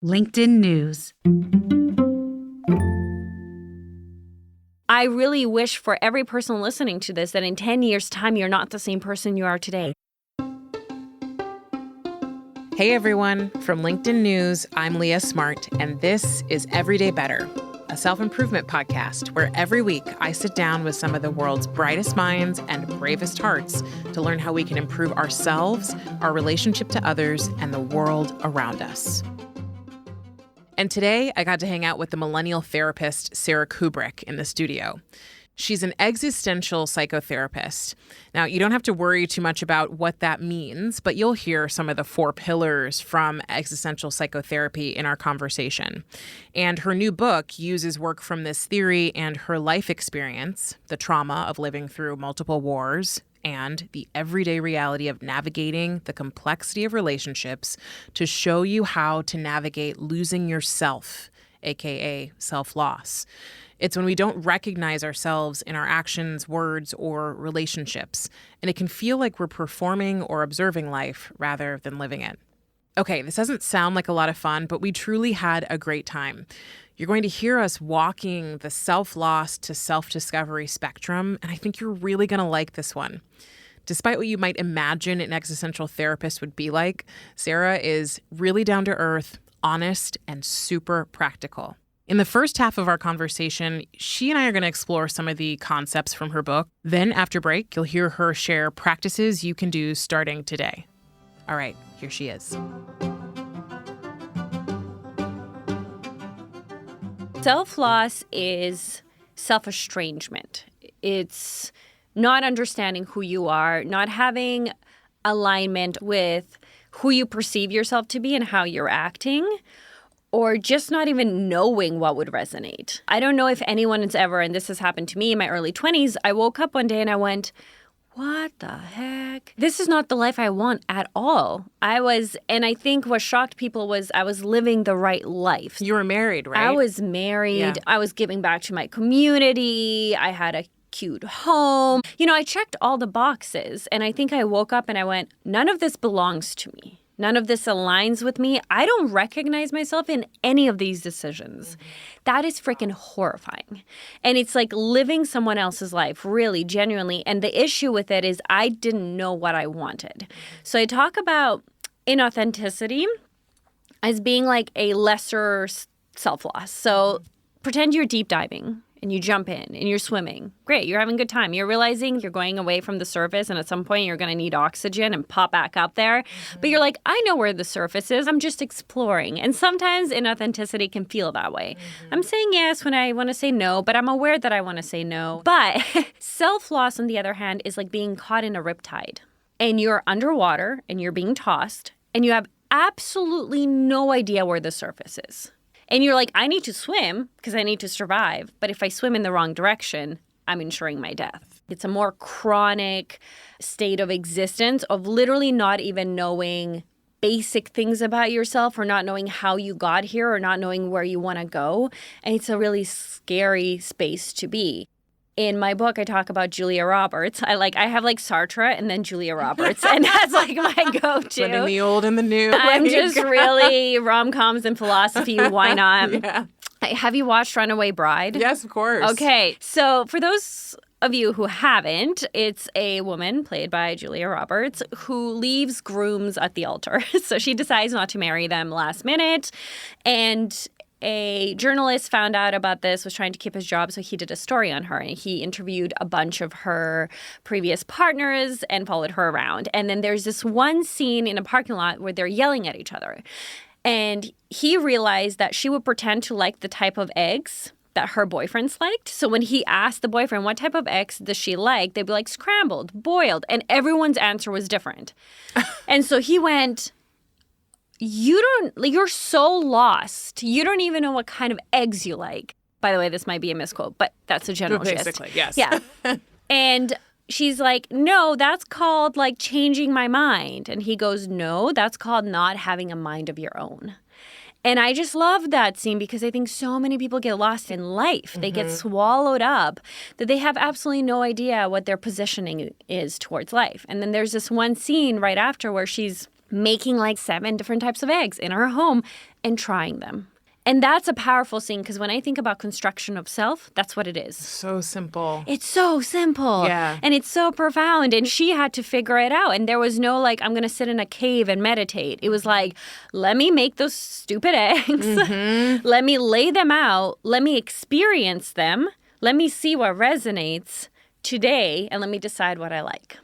LinkedIn News. I really wish for every person listening to this that in 10 years' time, you're not the same person you are today. Hey everyone, from LinkedIn News, I'm Leah Smart, and this is Everyday Better, a self-improvement podcast where every week I sit down with some of the world's brightest minds and bravest hearts to learn how we can improve ourselves, our relationship to others, and the world around us. And today, I got to hang out with the Millennial Therapist, Sara Kuburic, in the studio. She's an existential psychotherapist. Now, you don't have to worry too much about what that means, but you'll hear some of the 4 pillars from existential psychotherapy in our conversation. And her new book uses work from this theory and her life experience, the trauma of living through multiple wars, and the everyday reality of navigating the complexity of relationships to show you how to navigate losing yourself, aka self-loss. It's when we don't recognize ourselves in our actions, words, or relationships, and it can feel like we're performing or observing life rather than living it. Okay, this doesn't sound like a lot of fun, but we truly had a great time. You're going to hear us walking the self-loss to self-discovery spectrum, and I think you're really going to like this one. Despite what you might imagine an existential therapist would be like, Sara is really down to earth, honest, and super practical. In the first half of our conversation, she and I are going to explore some of the concepts from her book. Then after break, you'll hear her share practices you can do starting today. All right, here she is. Self-loss is self-estrangement. It's not understanding who you are, not having alignment with who you perceive yourself to be and how you're acting, or just not even knowing what would resonate. I don't know if anyone has ever, and this has happened to me in my early 20s, I woke up one day and I went, what the heck? This is not the life I want at all. And I think what shocked people was I was living the right life. You were married, right? I was married. Yeah. I was giving back to my community. I had a cute home. I checked all the boxes, and I think I woke up and I went, none of this belongs to me. None of this aligns with me. I don't recognize myself in any of these decisions. That is freaking horrifying. And it's like living someone else's life, really, genuinely. And the issue with it is I didn't know what I wanted. So I talk about inauthenticity as being like a lesser self-loss. So pretend you're deep diving. And you jump in and you're swimming. Great, you're having a good time. You're realizing you're going away from the surface and at some point you're going to need oxygen and pop back up there. But you're like, I know where the surface is. I'm just exploring. And sometimes inauthenticity can feel that way. I'm saying yes when I want to say no, but I'm aware that I want to say no. But self-loss, on the other hand, is like being caught in a riptide. And you're underwater and you're being tossed and you have absolutely no idea where the surface is. And you're like, I need to swim because I need to survive. But if I swim in the wrong direction, I'm ensuring my death. It's a more chronic state of existence of literally not even knowing basic things about yourself or not knowing how you got here or not knowing where you want to go. And it's a really scary space to be. In my book, I talk about Julia Roberts. I have Sartre and then Julia Roberts. And that's like my go-to. Blending the old and the new. I'm just really rom-coms and philosophy. Why not? Yeah. Have you watched Runaway Bride? Yes, of course. Okay. So for those of you who haven't, it's a woman played by Julia Roberts who leaves grooms at the altar. So she decides not to marry them last minute. And a journalist found out about this, was trying to keep his job, so he did a story on her. And he interviewed a bunch of her previous partners and followed her around. And then there's this one scene in a parking lot where they're yelling at each other. And he realized that she would pretend to like the type of eggs that her boyfriends liked. So when he asked the boyfriend, what type of eggs does she like? They'd be like, scrambled, boiled. And everyone's answer was different. And so he went, you're so lost. You don't even know what kind of eggs you like. By the way, this might be a misquote, but that's a general gist. Basically, yes. Yeah. And she's like, no, that's called like changing my mind. And he goes, no, that's called not having a mind of your own. And I just love that scene because I think so many people get lost in life. They get swallowed up that they have absolutely no idea what their positioning is towards life. And then there's this one scene right after where she's making like 7 different types of eggs in our home and trying them. And that's a powerful thing because when I think about construction of self, that's what it is. So simple. It's so simple. Yeah. And it's so profound. And she had to figure it out. And there was no like, I'm going to sit in a cave and meditate. It was like, let me make those stupid eggs. Mm-hmm. Let me lay them out. Let me experience them. Let me see what resonates today. And let me decide what I like.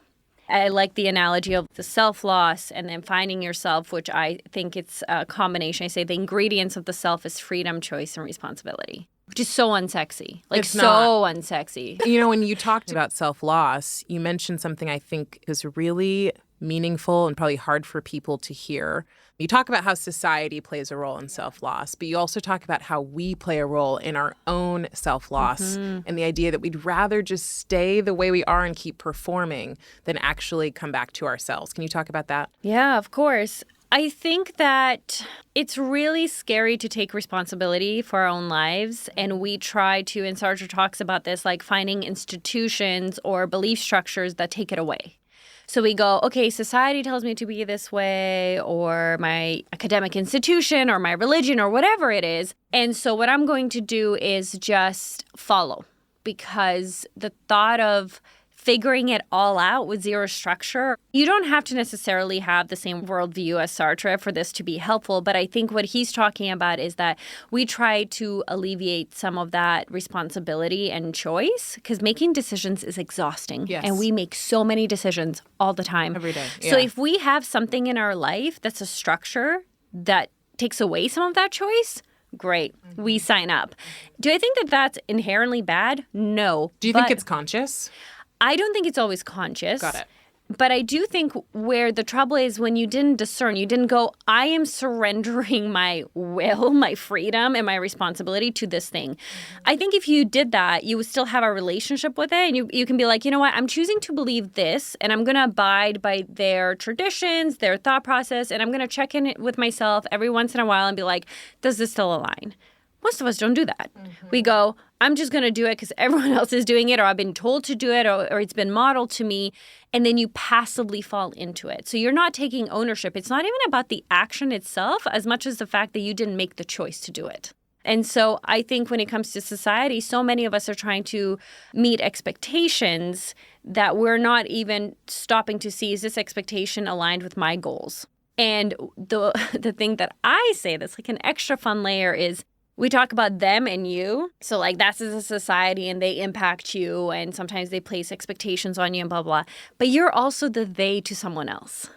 I like the analogy of the self-loss and then finding yourself, which I think it's a combination. I say the ingredients of the self is freedom, choice, and responsibility, which is so unsexy. Like, It's so not. unsexy. You know, when you talked about self-loss, you mentioned something I think is really meaningful and probably hard for people to hear. You talk about how society plays a role in self-loss, but you also talk about how we play a role in our own self-loss and the idea that we'd rather just stay the way we are and keep performing than actually come back to ourselves. Can you talk about that? Yeah, of course. I think that it's really scary to take responsibility for our own lives. And we try to, and Sartre talks about this, like finding institutions or belief structures that take it away. So we go, okay, society tells me to be this way, or my academic institution, or my religion, or whatever it is. And so what I'm going to do is just follow, because the thought of figuring it all out with zero structure, you don't have to necessarily have the same worldview as Sartre for this to be helpful. But I think what he's talking about is that we try to alleviate some of that responsibility and choice, because making decisions is exhausting. Yes. And we make so many decisions all the time. Every day. So Yeah. if we have something in our life that's a structure that takes away some of that choice, great. We sign up. Do I think that that's inherently bad? No. Do you think But it's conscious? I don't think it's always conscious. Got it. But I do think where the trouble is when you didn't discern, you didn't go, I am surrendering my will, my freedom, and my responsibility to this thing. I think if you did that, you would still have a relationship with it. And you can be like, you know what, I'm choosing to believe this, and I'm going to abide by their traditions, their thought process, and I'm going to check in with myself every once in a while and be like, does this still align? Most of us don't do that. We go, I'm just going to do it because everyone else is doing it, or I've been told to do it, or it's been modeled to me. And then you passively fall into it. So you're not taking ownership. It's not even about the action itself as much as the fact that you didn't make the choice to do it. And so I think when it comes to society, so many of us are trying to meet expectations that we're not even stopping to see, is this expectation aligned with my goals? And the thing that I say that's like an extra fun layer is, we talk about them and you. So like that's as a society and they impact you and sometimes they place expectations on you and blah, blah. But you're also the they to someone else.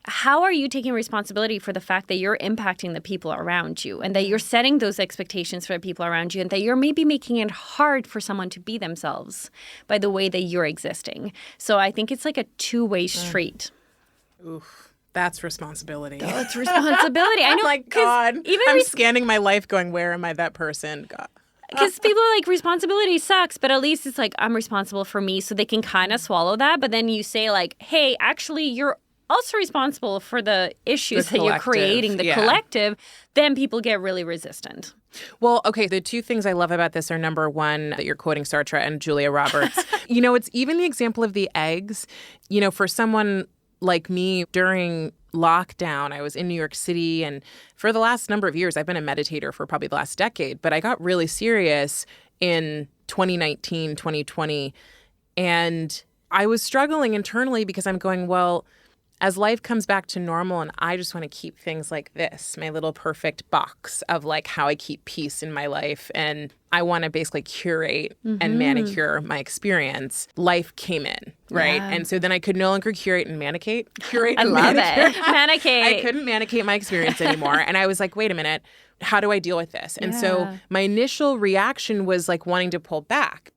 How are you taking responsibility for the fact that you're impacting the people around you and that you're setting those expectations for the people around you and that you're maybe making it hard for someone to be themselves by the way that you're existing? So I think it's like a two-way street. Oof. That's responsibility. That's responsibility. I know. Oh my God. Even I'm scanning my life going, where am I that person? God. Because people are like, responsibility sucks, but at least it's like, I'm responsible for me, so they can kind of swallow that. But then you say like, hey, actually, you're also responsible for the issues that you're creating, the collective, then people get really resistant. Well, okay, the two things I love about this are, number one, that you're quoting Sartre and Julia Roberts. It's even the example of the eggs. For someone like me, during lockdown, I was in New York City, and for the last number of years, I've been a meditator for probably the last decade, but I got really serious in 2019, 2020, and I was struggling internally because I'm going, well, as life comes back to normal and I just want to keep things like this, my little perfect box of like how I keep peace in my life, and I want to basically curate and manicure my experience, life came in, right? Yeah. And so then I could no longer curate and manicate. I love it. Manicate. I couldn't manicate my experience anymore. And I was like, wait a minute, how do I deal with this? And so my initial reaction was like wanting to pull back.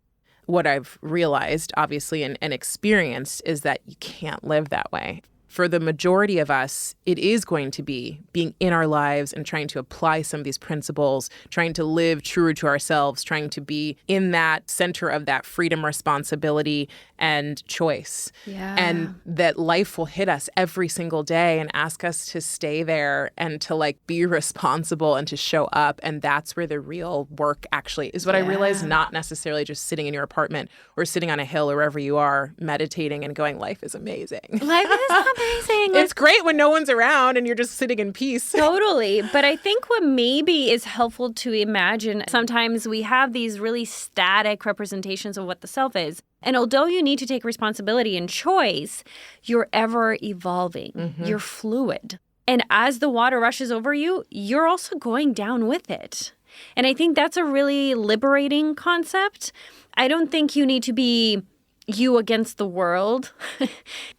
What I've realized, obviously, and experienced is that you can't live that way. For the majority of us, it is going to be being in our lives and trying to apply some of these principles, trying to live truer to ourselves, trying to be in that center of that freedom, responsibility, and choice. Yeah. And that life will hit us every single day and ask us to stay there and to like be responsible and to show up. And that's where the real work actually is. What I realized, not necessarily just sitting in your apartment or sitting on a hill or wherever you are, meditating and going, life is amazing. Life is amazing. It's great when no one's around and you're just sitting in peace. Totally. But I think what maybe is helpful to imagine, sometimes we have these really static representations of what the self is. And although you need to take responsibility and choice, you're ever evolving. Mm-hmm. You're fluid. And as the water rushes over you, you're also going down with it. And I think that's a really liberating concept. I don't think you need to be you against the world.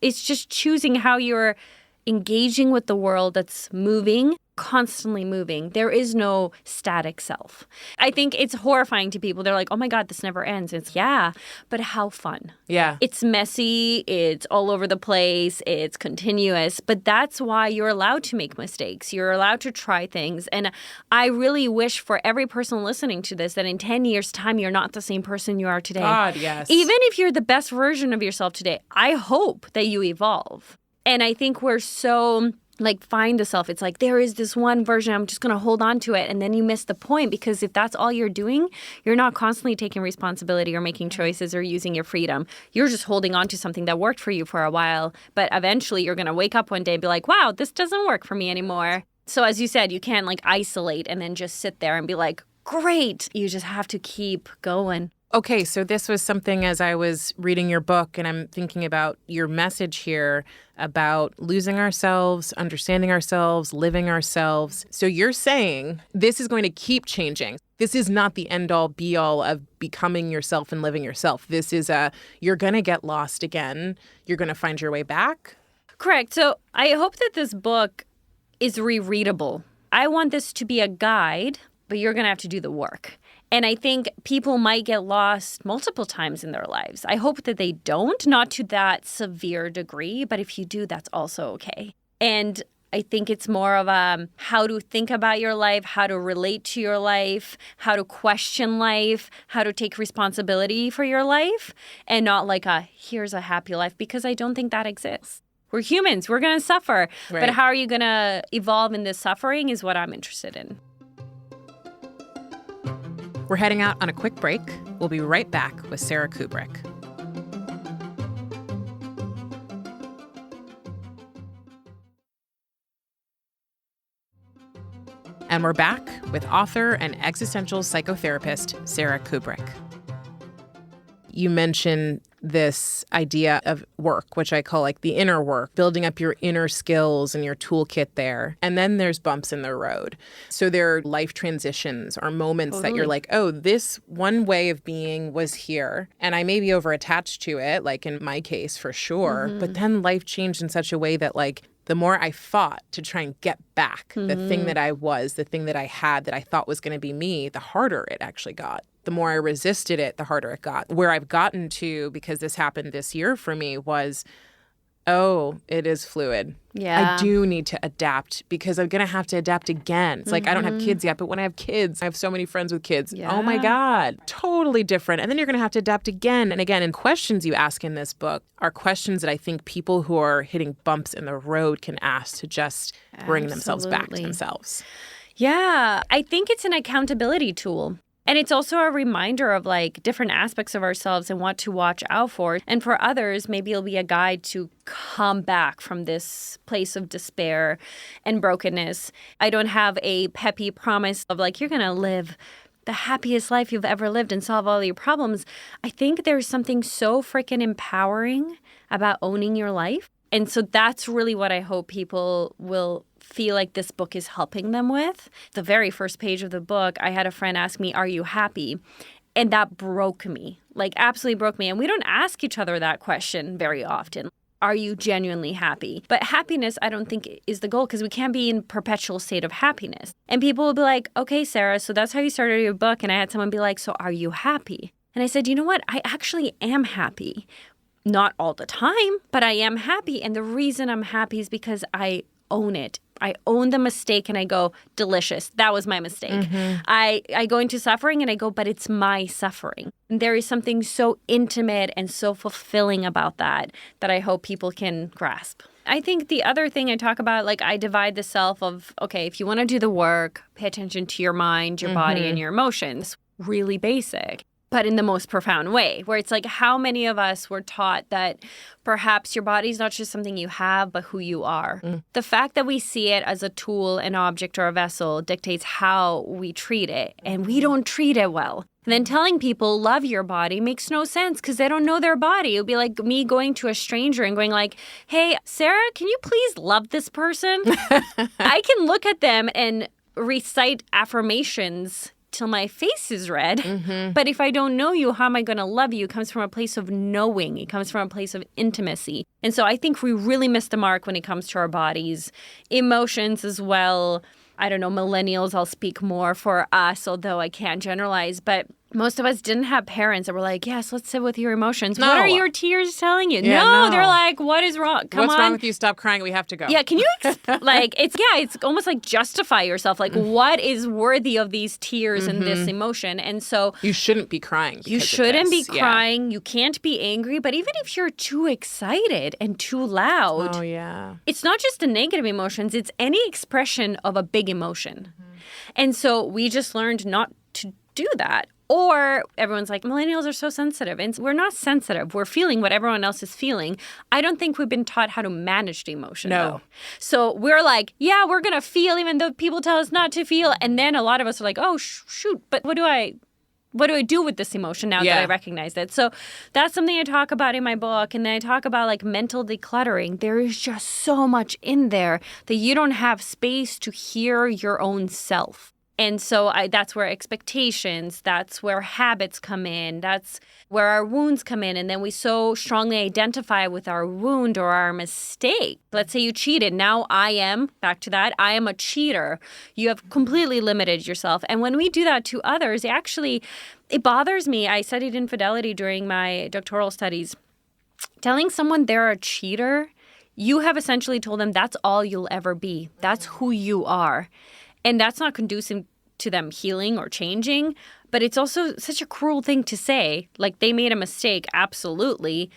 It's just choosing how you're engaging with the world that's moving, constantly moving. There is no static self. I think it's horrifying to people. They're like, oh my God, this never ends. It's, yeah, but how fun. Yeah. It's messy. It's all over the place. It's continuous. But that's why you're allowed to make mistakes. You're allowed to try things. And I really wish for every person listening to this that in 10 years' time, you're not the same person you are today. God, yes. Even if you're the best version of yourself today, I hope that you evolve. And I think we're so find the self. It's like, there is this one version, I'm just going to hold on to it. And then you miss the point, because if that's all you're doing, you're not constantly taking responsibility or making choices or using your freedom. You're just holding on to something that worked for you for a while. But eventually you're going to wake up one day and be like, wow, this doesn't work for me anymore. So as you said, you can't isolate and then just sit there and be like, great. You just have to keep going. Okay, so this was something as I was reading your book, and I'm thinking about your message here about losing ourselves, understanding ourselves, living ourselves. So you're saying this is going to keep changing. This is not the end-all, be-all of becoming yourself and living yourself. This is you're going to get lost again. You're going to find your way back. Correct. So I hope that this book is rereadable. I want this to be a guide, but you're going to have to do the work. And I think people might get lost multiple times in their lives. I hope that they don't, not to that severe degree, but if you do, that's also okay. And I think it's more of how to think about your life, how to relate to your life, how to question life, how to take responsibility for your life, and not here's a happy life, because I don't think that exists. We're humans. We're going to suffer. Right. But how are you going to evolve in this suffering is what I'm interested in. We're heading out on a quick break. We'll be right back with Sara Kuburic. And we're back with author and existential psychotherapist Sara Kuburic. You mentioned this idea of work, which I call the inner work, building up your inner skills and your toolkit there. And then there's bumps in the road. So there are life transitions or moments that you're like, oh, this one way of being was here. And I may be over-attached to it, in my case, for sure. Mm-hmm. But then life changed in such a way that the more I fought to try and get back the thing that I was, the thing that I had that I thought was going to be me, the harder it actually got. The more I resisted it, the harder it got. Where I've gotten to, because this happened this year for me, was, oh, it is fluid. Yeah. I do need to adapt, because I'm going to have to adapt again. It's I don't have kids yet, but when I have kids, I have so many friends with kids. Yeah. Oh my God, totally different. And then you're going to have to adapt again and again. And questions you ask in this book are questions that I think people who are hitting bumps in the road can ask to just bring themselves back to themselves. Yeah, I think it's an accountability tool. And it's also a reminder of different aspects of ourselves and what to watch out for. And for others, maybe it'll be a guide to come back from this place of despair and brokenness. I don't have a peppy promise of you're going to live the happiest life you've ever lived and solve all your problems. I think there's something so freaking empowering about owning your life. And so that's really what I hope people will feel like this book is helping them with. The very first page of the book, I had a friend ask me, are you happy? And that broke me, absolutely broke me. And we don't ask each other that question very often. Are you genuinely happy? But happiness, I don't think is the goal, because we can't be in perpetual state of happiness. And people will be like, okay, Sara, so that's how you started your book. And I had someone be like, so are you happy? And I said, you know what? I actually am happy. Not all the time, but I am happy. And the reason I'm happy is because I own it. I own the mistake and I go, delicious. That was my mistake. Mm-hmm. I go into suffering and I go, but it's my suffering. And there is something so intimate and so fulfilling about that I hope people can grasp. I think the other thing I talk about, I divide the self of, okay, if you want to do the work, pay attention to your mind, your body, and your emotions. Really basic. but in the most profound way, where it's like how many of us were taught that perhaps your body's not just something you have, but who you are. The fact that we see it as a tool, an object, or a vessel dictates how we treat it, and we don't treat it well. And then telling people love your body makes no sense because they don't know their body. It would be like me going to a stranger and going like, hey, Sarah, can you please love this person? I can look at them and recite affirmations till my face is red. But if I don't know you, how am I going to love you? It comes from a place of knowing. It comes from a place of intimacy. And so I think we really miss the mark when it comes to our bodies, emotions as well. I don't know, millennials, I'll speak more for us, although I can't generalize. But most of us didn't have parents that were like, yes, let's sit with your emotions. No. What are your tears telling you? Yeah, no, no. they're like, what is wrong? Come What's on. wrong with you? Stop crying. We have to go. Yeah, can you, it's almost like justify yourself. Like, what is worthy of these tears and this emotion? And so You shouldn't be crying. you shouldn't be crying. You can't be angry. But even if you're too excited and too loud, Oh, yeah. it's not just the negative emotions, it's any expression of a big emotion. And so we just learned not to do that. Or everyone's like, millennials are so sensitive. And we're not sensitive. We're feeling what everyone else is feeling. I don't think we've been taught how to manage the emotion, though. So we're like, yeah, we're going to feel even though people tell us not to feel. And then a lot of us are like, oh, shoot, but what do I do with this emotion now that I recognize it? So that's something I talk about in my book. And then I talk about like mental decluttering. There is just so much in there that you don't have space to hear your own self. And so that's where expectations, that's where habits come in, that's where our wounds come in. And then we so strongly identify with our wound or our mistake. Let's say you cheated. Now back to that, I am a cheater. You have completely limited yourself. And when we do that to others, it bothers me. I studied infidelity during my doctoral studies. Telling someone they're a cheater, you have essentially told them that's all you'll ever be. That's who you are. And that's not conducive to them healing or changing. But it's also such a cruel thing to say. Like, they made a mistake, absolutely.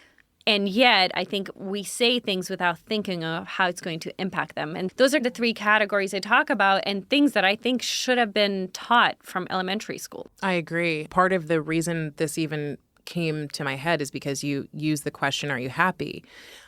And yet, I think we say things without thinking of how it's going to impact them. And those are the three categories I talk about and things that I think should have been taught from elementary school. I agree. Part of the reason this even came to my head is because you use the question, are you happy?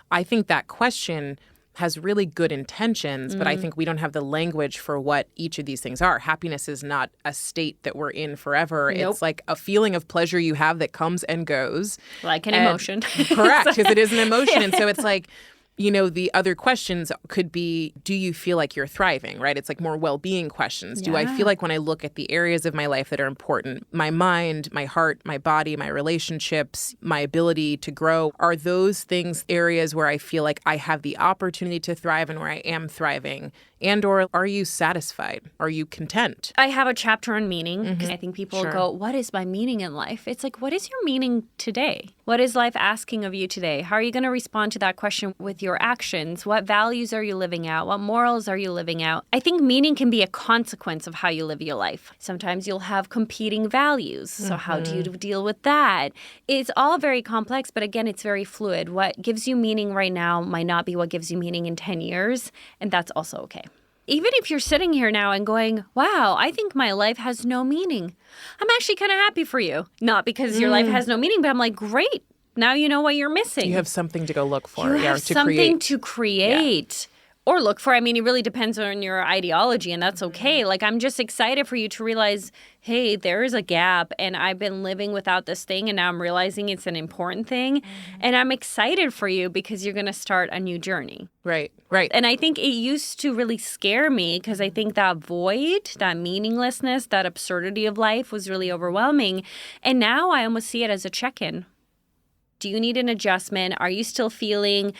I think that question has really good intentions, but I think we don't have the language for what each of these things are. Happiness is not a state that we're in forever. Nope. It's like a feeling of pleasure you have that comes and goes. Like an emotion. Correct, because it is an emotion. And so it's like, the other questions could be, do you feel like you're thriving, right? It's like more well-being questions. Do I feel like when I look at the areas of my life that are important, my mind, my heart, my body, my relationships, my ability to grow, are those things areas where I feel like I have the opportunity to thrive and where I am thriving? And or are you satisfied? Are you content? I have a chapter on meaning because I think people go, what is my meaning in life? It's like, what is your meaning today? What is life asking of you today? How are you going to respond to that question with your actions? What values are you living out? What morals are you living out? I think meaning can be a consequence of how you live your life. Sometimes you'll have competing values. So how do you deal with that? It's all very complex, but again, it's very fluid. What gives you meaning right now might not be what gives you meaning in 10 years, and that's also okay. Even if you're sitting here now and going, wow, I think my life has no meaning, I'm actually kind of happy for you. Not because your life has no meaning, but I'm like, great. Now you know what you're missing. You have something to go look for. You have something to create. Or look for. I mean, it really depends on your ideology, and that's okay. Like, I'm just excited for you to realize, hey, there is a gap, and I've been living without this thing, and now I'm realizing it's an important thing. And I'm excited for you because you're going to start a new journey. Right. And I think it used to really scare me because I think that void, that meaninglessness, that absurdity of life was really overwhelming. And now I almost see it as a check-in. Do you need an adjustment? Are you still feeling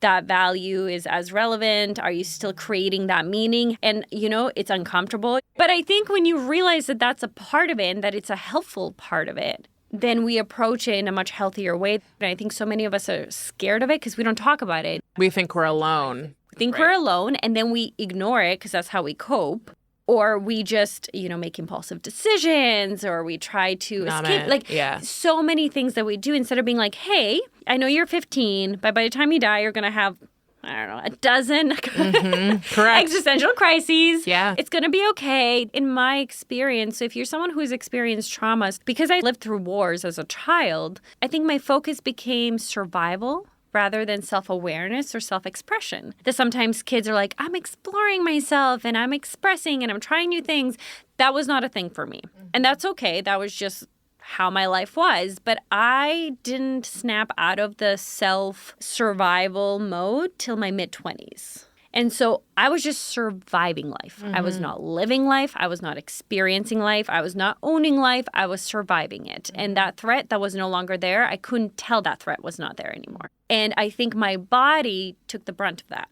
that value is as relevant? Are you still creating that meaning? And, it's uncomfortable. But I think when you realize that that's a part of it and that it's a helpful part of it, then we approach it in a much healthier way. And I think so many of us are scared of it because we don't talk about it. We think we're alone. We think we're alone, and then we ignore it because that's how we cope. Or we just, make impulsive decisions, or we try to escape. So many things that we do instead of being like, hey, I know you're 15, but by the time you die, you're going to have I don't know, a dozen Correct. existential crises. Yeah. It's going to be okay. In my experience, if you're someone who's experienced traumas, because I lived through wars as a child, I think my focus became survival rather than self-awareness or self-expression. That sometimes kids are like, I'm exploring myself and I'm expressing and I'm trying new things. That was not a thing for me. And that's okay. That was just how my life was. But I didn't snap out of the self-survival mode till my mid-20s. And so I was just surviving life. I was not living life. I was not experiencing life. I was not owning life. I was surviving it. And that threat that was no longer there, I couldn't tell that threat was not there anymore. And I think my body took the brunt of that.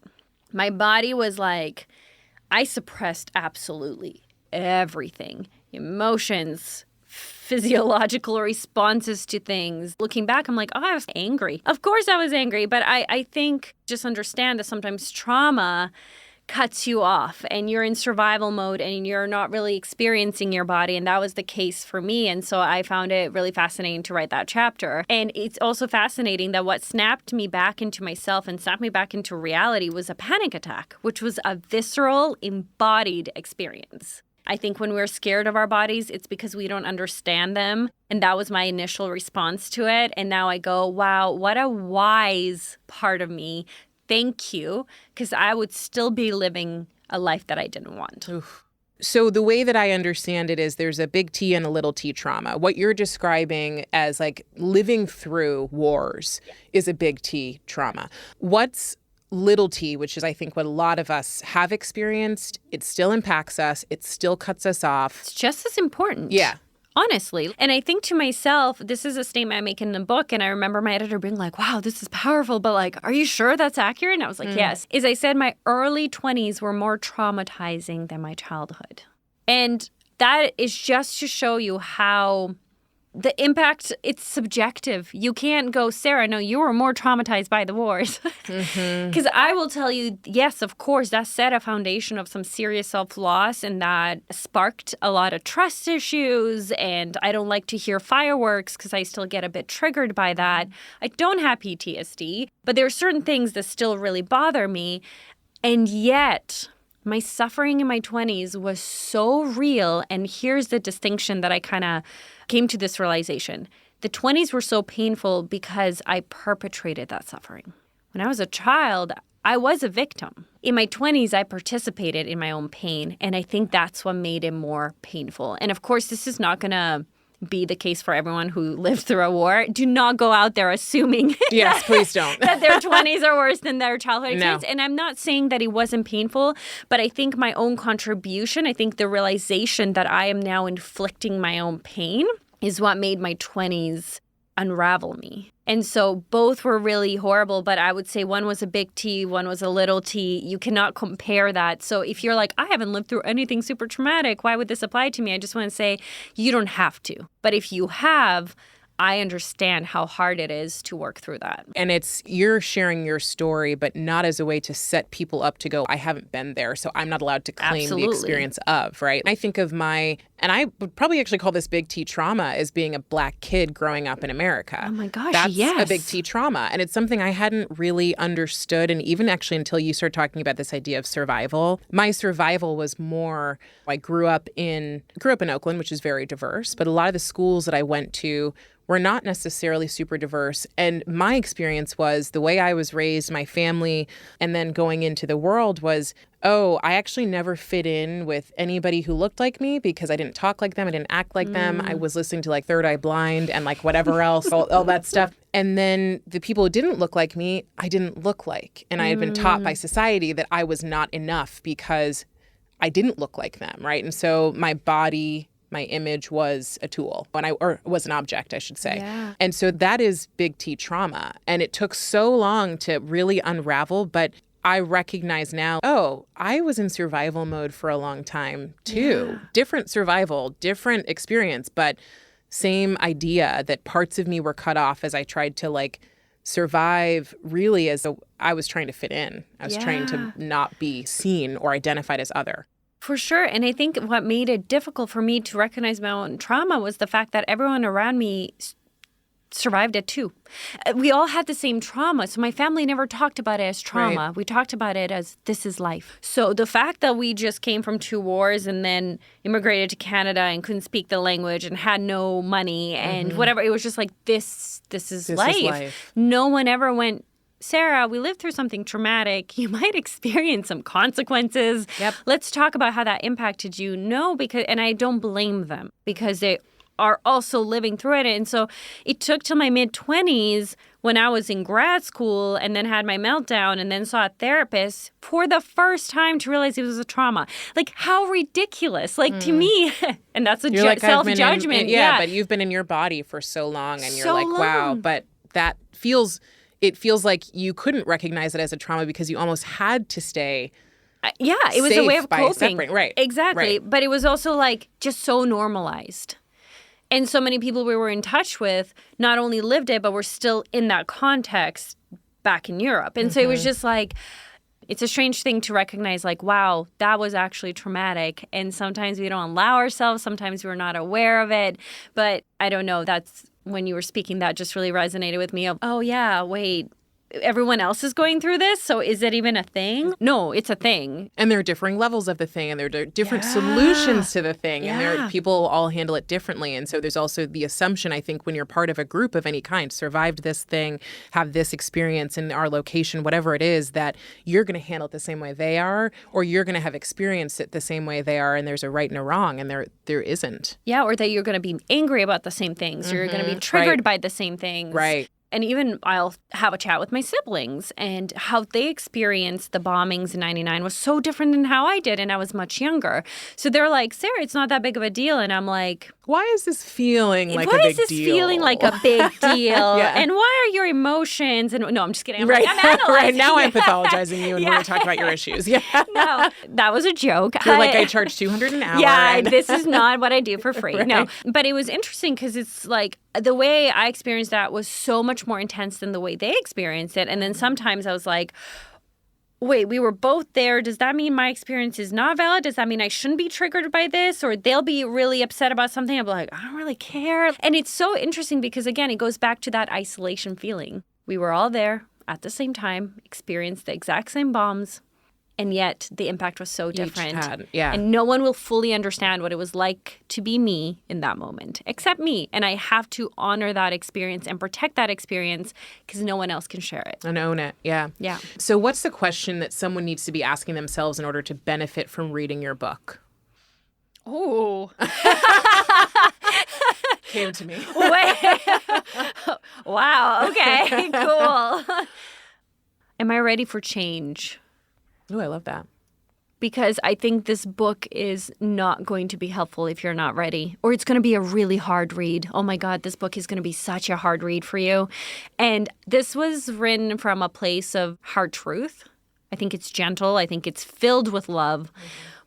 My body was like, I suppressed absolutely everything, emotions, physiological responses to things. Looking back, I'm like, oh, I was angry. Of course I was angry. But I think just understand that sometimes trauma cuts you off and you're in survival mode and you're not really experiencing your body. And that was the case for me. And so I found it really fascinating to write that chapter. And it's also fascinating that what snapped me back into myself and snapped me back into reality was a panic attack, which was a visceral, embodied experience. I think when we're scared of our bodies, it's because we don't understand them. And that was my initial response to it. And now I go, wow, what a wise part of me. Thank you. Because I would still be living a life that I didn't want. Oof. So the way that I understand it is there's a big T and a little t trauma. What you're describing as like living through wars is a big T trauma. What's little t, which is I think what a lot of us have experienced, it still impacts us. It still cuts us off. It's just as important. Yeah. Honestly. And I think to myself, this is a statement I make in the book. And I remember my editor being like, wow, this is powerful. But like, are you sure that's accurate? And I was like, yes. As I said, my early 20s were more traumatizing than my childhood. And that is just to show you how the impact, it's subjective. You can't go, Sarah, no, you were more traumatized by the wars. Because I will tell you, yes, of course, that set a foundation of some serious self-loss and that sparked a lot of trust issues. And I don't like to hear fireworks because I still get a bit triggered by that. I don't have PTSD, but there are certain things that still really bother me. And yet my suffering in my 20s was so real. And here's the distinction that I kind of came to this realization. The 20s were so painful because I perpetrated that suffering. When I was a child, I was a victim. In my 20s, I participated in my own pain. And I think that's what made it more painful. And of course, this is not going to be the case for everyone who lived through a war. Do not go out there assuming yes, please don't. that their 20s are worse than their childhood experience. No. And I'm not saying that it wasn't painful, but I think my own contribution, I think the realization that I am now inflicting my own pain is what made my 20s unravel me. And so both were really horrible, but I would say one was a big T, one was a little t. You cannot compare that. So if you're like, I haven't lived through anything super traumatic, why would this apply to me? I just want to say you don't have to. But if you have, I understand how hard it is to work through that. And you're sharing your story, but not as a way to set people up to go, I haven't been there, so I'm not allowed to claim the experience of, right? I think of and I would probably actually call this big T trauma as being a Black kid growing up in America. Oh my gosh, That's yes. a big T trauma. And it's something I hadn't really understood. And even actually until you started talking about this idea of survival, my survival was more, I grew up in Oakland, which is very diverse, but a lot of the schools that I went to were not necessarily super diverse. And my experience was the way I was raised, my family, and then going into the world was, I actually never fit in with anybody who looked like me because I didn't talk like them. I didn't act like them. I was listening to like Third Eye Blind and like whatever else, all that stuff. And then the people who didn't look like me, I didn't look like. And I had been taught by society that I was not enough because I didn't look like them, right? And so my body, my image was a tool, or was an object, I should say. Yeah. And so that is big T trauma. And it took so long to really unravel, but I recognize now, I was in survival mode for a long time too. Yeah. Different survival, different experience, but same idea that parts of me were cut off as I tried to like survive really as I was trying to fit in. I was trying to not be seen or identified as other. For sure. And I think what made it difficult for me to recognize my own trauma was the fact that everyone around me survived it too. We all had the same trauma. So my family never talked about it as trauma. Right. We talked about it as this is life. So the fact that we just came from 2 wars and then immigrated to Canada and couldn't speak the language and had no money and whatever, it was just like, this is life. No one ever went, Sara, we lived through something traumatic. You might experience some consequences. Yep. Let's talk about how that impacted you. No, and I don't blame them because they are also living through it. And so it took till my mid-20s when I was in grad school and then had my meltdown and then saw a therapist for the first time to realize it was a trauma. Like, how ridiculous. Like, to me, and that's a self-judgment. Yeah, but you've been in your body for so long and you're So like, wow. long. But it feels like you couldn't recognize it as a trauma because you almost had to stay it was a way of coping. Separating. Right. Exactly. Right. But it was also like just so normalized. And so many people we were in touch with not only lived it, but were still in that context back in Europe. And so it was just like, it's a strange thing to recognize, like, wow, that was actually traumatic. And sometimes we don't allow ourselves. Sometimes we're not aware of it. But I don't know. That's when you were speaking, that just really resonated with me. Oh, yeah, wait. Everyone else is going through this, so is it even a thing? No, it's a thing. And there are differing levels of the thing, and there are different solutions to the thing, and people all handle it differently. And so there's also the assumption, I think, when you're part of a group of any kind, survived this thing, have this experience in our location, whatever it is, that you're going to handle it the same way they are, or you're going to have experienced it the same way they are, and there's a right and a wrong, and there isn't. Yeah, or that you're going to be angry about the same things, or you're going to be triggered by the same things. Right. And even I'll have a chat with my siblings, and how they experienced the bombings in 99 was so different than how I did, and I was much younger. So they're like, Sara, it's not that big of a deal. And I'm like, why is this feeling like a big deal? Why is this feeling like a big deal? And why are your emotions? And no, I'm just kidding. I'm like, I'm analyzing. Right, now I'm pathologizing you and we're going to talk about your issues. Yeah. No, that was a joke. You're like, I charge $200 an hour. Yeah, this is not what I do for free. Right. No, but it was interesting because it's like the way I experienced that was so much more intense than the way they experienced it. And then sometimes I was like, wait, we were both there. Does that mean my experience is not valid? Does that mean I shouldn't be triggered by this? Or they'll be really upset about something. I'll be like, I don't really care. And it's so interesting because, again, it goes back to that isolation feeling. We were all there at the same time, experienced the exact same bombs. And yet the impact was so different. And no one will fully understand what it was like to be me in that moment, except me. And I have to honor that experience and protect that experience because no one else can share it. And own it. Yeah. Yeah. So what's the question that someone needs to be asking themselves in order to benefit from reading your book? Oh. Came to me. Wow. Okay, cool. Am I ready for change? Oh, I love that. Because I think this book is not going to be helpful if you're not ready. Or it's going to be a really hard read. Oh my God, this book is going to be such a hard read for you. And this was written from a place of hard truth. I think it's gentle. I think it's filled with love.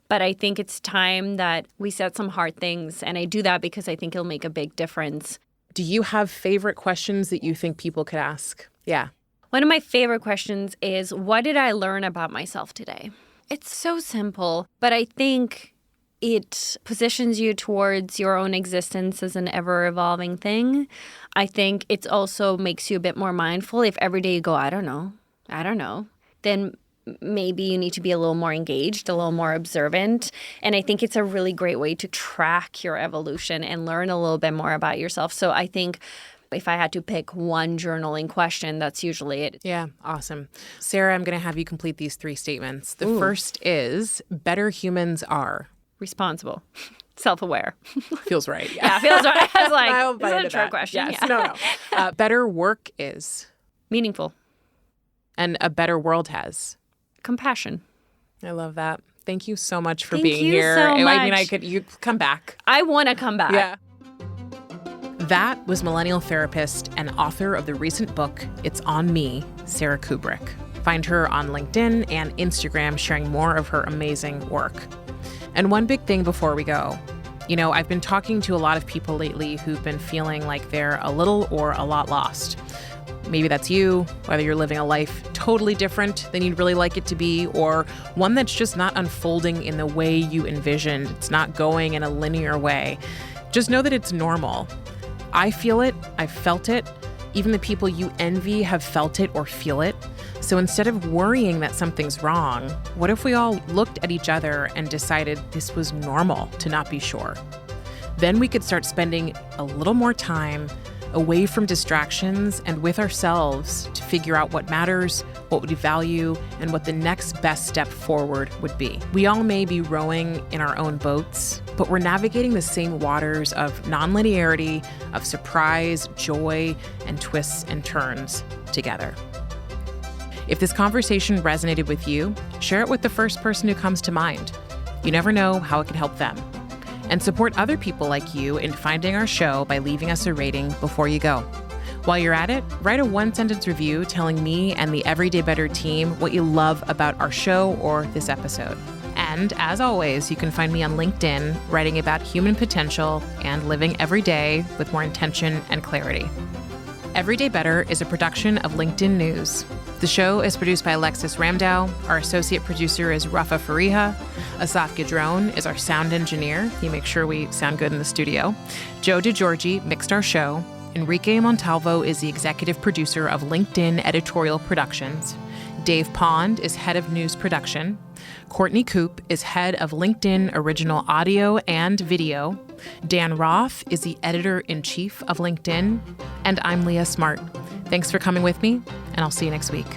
But I think it's time that we said some hard things. And I do that because I think it'll make a big difference. Do you have favorite questions that you think people could ask? Yeah. One of my favorite questions is, what did I learn about myself today? It's so simple, but I think it positions you towards your own existence as an ever-evolving thing. I think it also makes you a bit more mindful. If every day you go, I don't know, then maybe you need to be a little more engaged, a little more observant. And I think it's a really great way to track your evolution and learn a little bit more about yourself. So I think if I had to pick one journaling question, that's usually it. Yeah, awesome. Sara, I'm going to have you complete these 3 statements. The first is, better humans are responsible, self-aware. Feels right. Yeah, feels right. I was like, I'll this is a trick question. Yes, yeah. No. Better work is meaningful. And a better world has compassion. I love that. Thank you so much for Thank being you here. So much. I mean, you come back. I want to come back. Yeah. That was Millennial Therapist and author of the recent book, It's On Me, Sara Kuburic. Find her on LinkedIn and Instagram sharing more of her amazing work. And one big thing before we go. I've been talking to a lot of people lately who've been feeling like they're a little or a lot lost. Maybe that's you, whether you're living a life totally different than you'd really like it to be, or one that's just not unfolding in the way you envisioned. It's not going in a linear way. Just know that it's normal. I feel it. I've felt it. Even the people you envy have felt it or feel it. So instead of worrying that something's wrong, what if we all looked at each other and decided this was normal to not be sure? Then we could start spending a little more time away from distractions and with ourselves to figure out what matters, what we value, and what the next best step forward would be. We all may be rowing in our own boats, but we're navigating the same waters of nonlinearity, of surprise, joy, and twists and turns together. If this conversation resonated with you, share it with the first person who comes to mind. You never know how it could help them. And support other people like you in finding our show by leaving us a rating before you go. While you're at it, write a one-sentence review telling me and the Everyday Better team what you love about our show or this episode. And as always, you can find me on LinkedIn writing about human potential and living every day with more intention and clarity. Everyday Better is a production of LinkedIn News. The show is produced by Alexis Ramdow. Our associate producer is Rafa Fariha. Asaf Gadron is our sound engineer. He makes sure we sound good in the studio. Joe DeGiorgi mixed our show. Enrique Montalvo is the executive producer of LinkedIn Editorial Productions. Dave Pond is head of news production. Courtney Koop is head of LinkedIn Original Audio and Video. Dan Roth is the editor-in-chief of LinkedIn. And I'm Leah Smart. Thanks for coming with me, and I'll see you next week.